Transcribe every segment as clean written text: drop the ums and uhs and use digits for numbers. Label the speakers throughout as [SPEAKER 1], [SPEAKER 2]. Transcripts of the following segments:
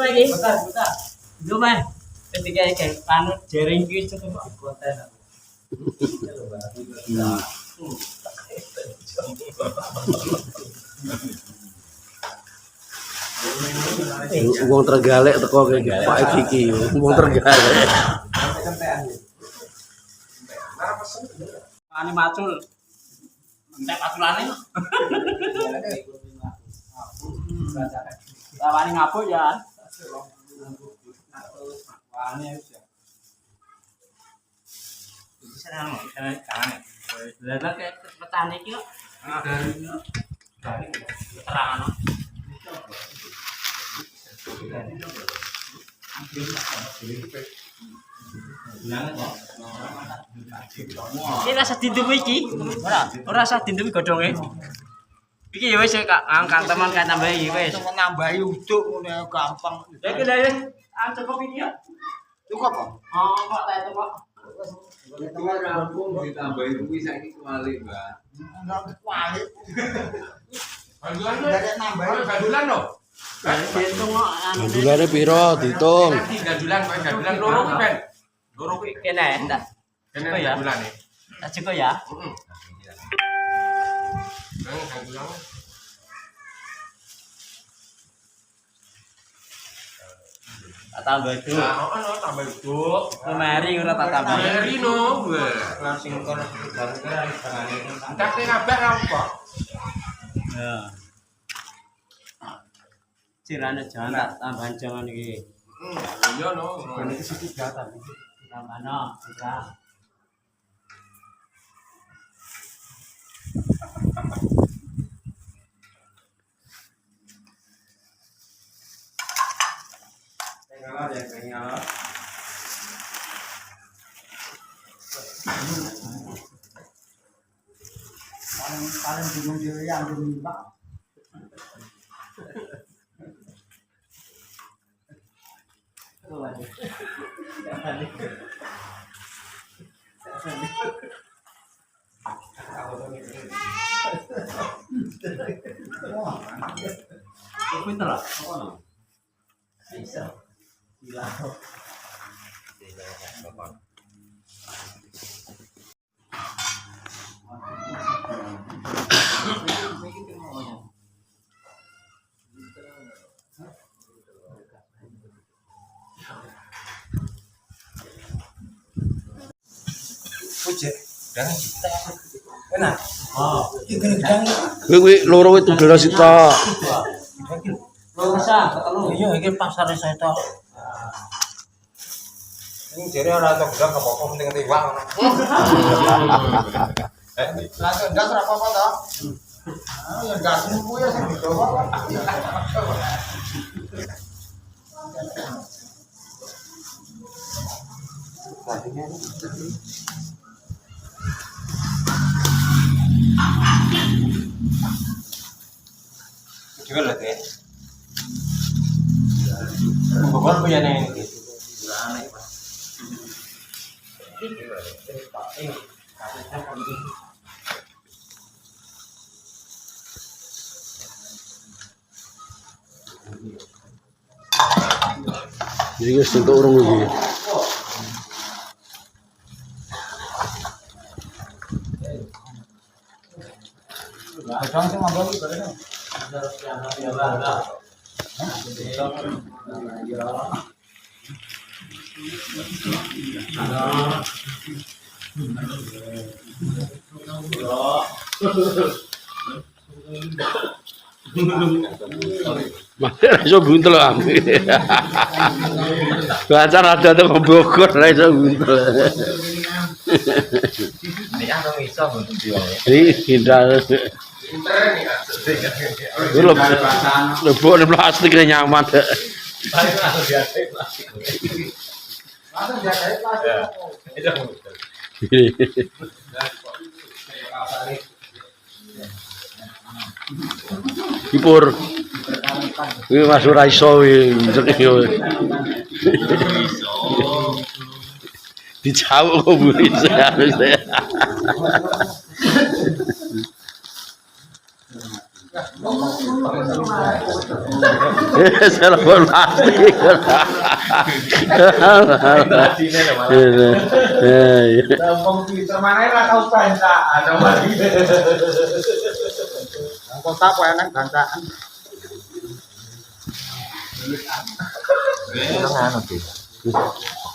[SPEAKER 1] lagi. Bentar. Dulu mah. Ketika kayak panut jaring gitu tuh konten aku.
[SPEAKER 2] Wong Trenggalek teko kayak Pak Kiki, wong Trenggalek.
[SPEAKER 1] Ani macul. Entek aculane. Lawani ngapuk ya. Wani wis ya. Iki seneng kan. Lah kayak petani iki kok. Terang. Ini rasa dindum iki. Ora rasa dindum godhonge. Iki ya wis angkat teman kan tambahi wis.
[SPEAKER 3] Nambahi uduk ngono gampang.
[SPEAKER 1] Lah iki lha cukup iki ya.
[SPEAKER 3] Cukup kok.
[SPEAKER 1] Oh, kok tak itu kok.
[SPEAKER 4] Itu rampung ditambahin kuwi saiki kuali, Mbak.
[SPEAKER 3] Enggak kuali.
[SPEAKER 4] Gandulan nambahin gandulan lho.
[SPEAKER 1] Dihitung kok anu.
[SPEAKER 2] Gandulane piro dihitung.
[SPEAKER 4] Gandulan loro kuwi, Ben. Loro kuwi
[SPEAKER 1] Kene ndak.
[SPEAKER 4] kene
[SPEAKER 1] Cukup ya.
[SPEAKER 4] gandulane.
[SPEAKER 1] Tak cukup ya.
[SPEAKER 4] Heeh. Gandulan.
[SPEAKER 1] Tak tambah itu.
[SPEAKER 4] Nah, ono tambah uduk.
[SPEAKER 1] Lemari ora tak tambah.
[SPEAKER 4] Meri no,
[SPEAKER 3] Langsung kono
[SPEAKER 4] entek ning kabeh ra kok.
[SPEAKER 1] Ya. Cirane jangan tak tambahan jangan iki.
[SPEAKER 4] Iya no.
[SPEAKER 1] Ini ke situ jatah. Tambahno, bisa.
[SPEAKER 3] paling bingung dhewe yang Pak.
[SPEAKER 1] Pinter lah, apa no? Bisa. Gila.
[SPEAKER 3] Ojek, jangan kita. Enak.
[SPEAKER 1] Oh,
[SPEAKER 3] Iki gedang.
[SPEAKER 2] Kuwi loro itu belas sitok.
[SPEAKER 1] lulusan, ketelu.
[SPEAKER 3] Iya, iki pasar saya tok. Ini jare ora tok gedang apa-apa penting tiwak ngono. Langsung ndak ora apa-apa to. Ah, ya gas ku ya sing dicoba. Jual lagi. Bukan punya nih.
[SPEAKER 2] Jadi guys untuk urung iki.
[SPEAKER 3] Bacaan sih ngambil iki bareng.
[SPEAKER 2] Masih iso buntel ambil. Bacar ada tuh Bogor ra iso buntel.
[SPEAKER 3] Ini kan iso untuk dia.
[SPEAKER 2] Iki hindar. Lebok nih plastik nyaman.
[SPEAKER 3] Langsung diadek plastik. Langsung diadek plastik.
[SPEAKER 2] Ipur. Kuwi Mas ora iso iki. Dicawuk kok buri harusnya. Telepon plastik.
[SPEAKER 3] Tampung Twitter mana lah kau bancaan sama dia. Kota apa enak bancaan?
[SPEAKER 5] Anu sih.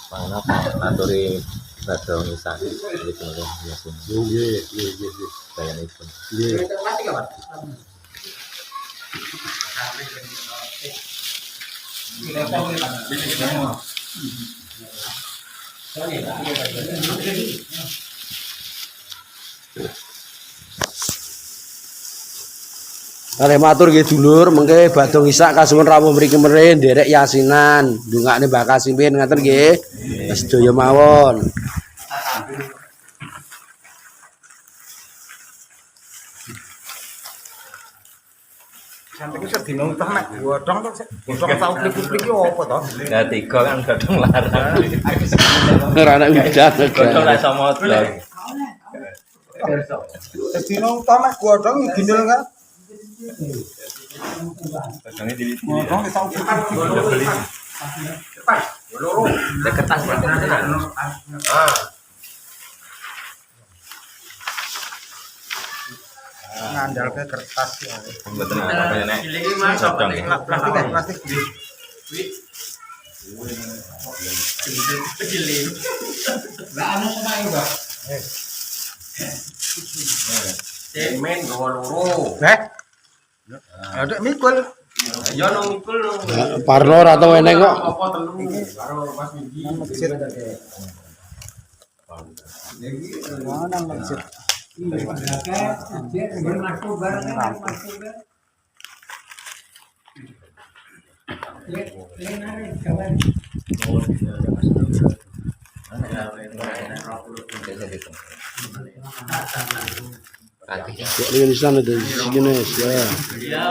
[SPEAKER 5] Mana aturi badong isan iki ngono biasa.
[SPEAKER 2] Nggih, nggih.
[SPEAKER 5] Kayane itu.
[SPEAKER 2] Nggih. Are matur nggih dulur, mengke badong isak kasuwun rawuh mriki mere nderek yasinan, ndongakne Mbah Kasimpin ngaten nggih. Sedaya mawon.
[SPEAKER 3] Sampai kita dinong tah nek godhong to godhong tau plik-plik iki opo to?
[SPEAKER 5] Nah, 3 kan godhong larang.
[SPEAKER 2] Ora ana udan.
[SPEAKER 5] Godhong ra iso modal.
[SPEAKER 3] Dinong tah nek godhong gindel kan.
[SPEAKER 5] Godhonge di
[SPEAKER 3] Godhong tau plik-plik.
[SPEAKER 5] kertas
[SPEAKER 3] Ngandal ke kertas ya.
[SPEAKER 5] mboten apa-apa nek.
[SPEAKER 3] Plastik.
[SPEAKER 1] Cemen gawa loro.
[SPEAKER 3] Ada mikul.
[SPEAKER 1] Ya nang mikul no.
[SPEAKER 2] Parno ora tau eneng kok.
[SPEAKER 1] Apa telu karo Mas Widi.
[SPEAKER 3] Masjid. Mana masjid?
[SPEAKER 2] Kok ini sana ada sini ya.
[SPEAKER 1] Ya.